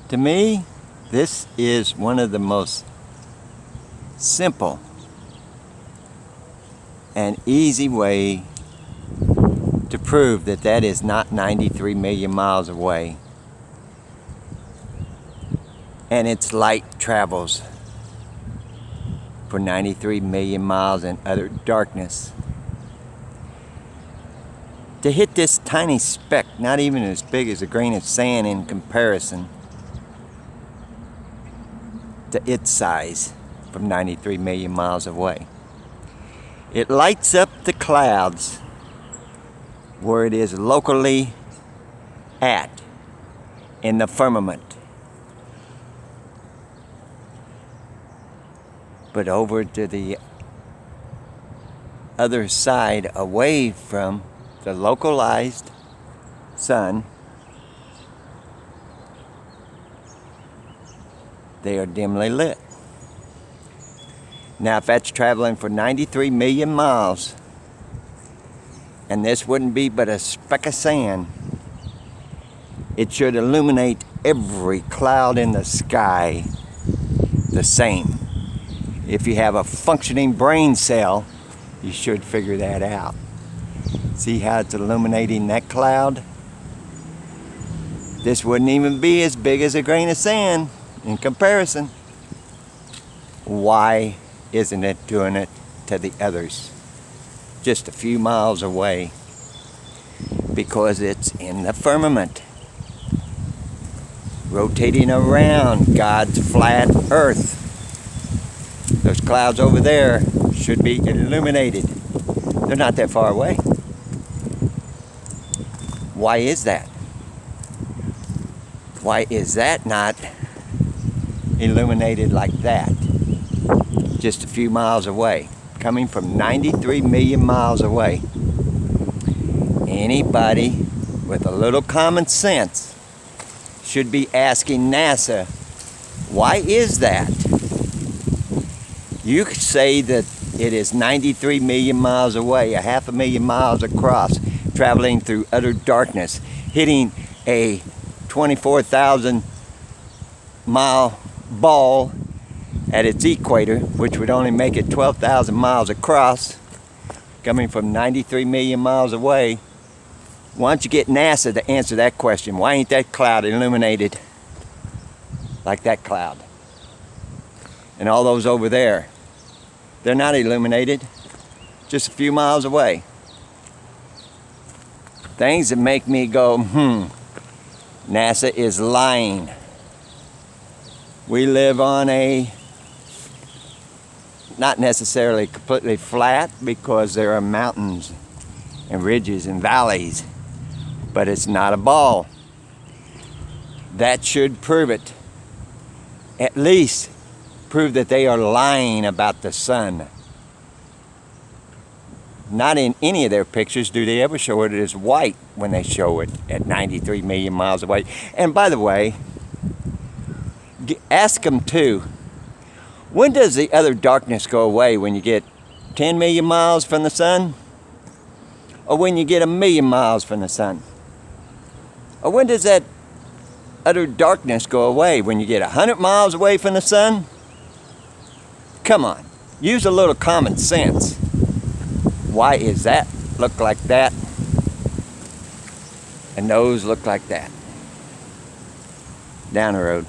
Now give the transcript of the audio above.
To me, this is one of the most simple and easy way to prove that that is not 93 million miles away, and its light travels for 93 million miles in utter darkness. To hit this tiny speck, not even as big as a grain of sand in comparison to its size from 93 million miles away. It lights up the clouds where it is locally at in the firmament. But over to the other side, away from the localized sun, they are dimly lit. Now, if that's traveling for 93 million miles, and this wouldn't be but a speck of sand, it should illuminate every cloud in the sky the same. If you have a functioning brain cell, you should figure that out. See how it's illuminating that cloud? This wouldn't even be as big as a grain of sand in comparison. Why isn't it doing it to the others just a few miles away? Because it's in the firmament, rotating around God's flat earth. Those clouds over there should be illuminated. They're not that far away. Why is that? Why is that not illuminated like that? Just a few miles away, coming from 93 million miles away. Anybody with a little common sense should be asking NASA, why is that? You could say that it is 93 million miles away, a 500,000 miles across, traveling through utter darkness, hitting a 24,000 mile ball at its equator, which would only make it 12,000 miles across, coming from 93 million miles away. Why don't you get NASA to answer that question? Why ain't that cloud illuminated like that cloud? And all those over there, they're not illuminated, just a few miles away. Things that make me go, NASA is lying. We live on a, not necessarily completely flat, because there are mountains and ridges and valleys, but it's not a ball. That should prove it. At least prove that they are lying about the sun. Not in any of their pictures do they ever show it as white when they show it at 93 million miles away. And by the way, ask them too, when does the other darkness go away? When you get 10 million miles from the sun? Or when you get 1,000,000 miles from the sun? Or when does that utter darkness go away? When you get 100 miles away from the sun? Come on, use a little common sense. Why is that look like that and those look like that? Down the road.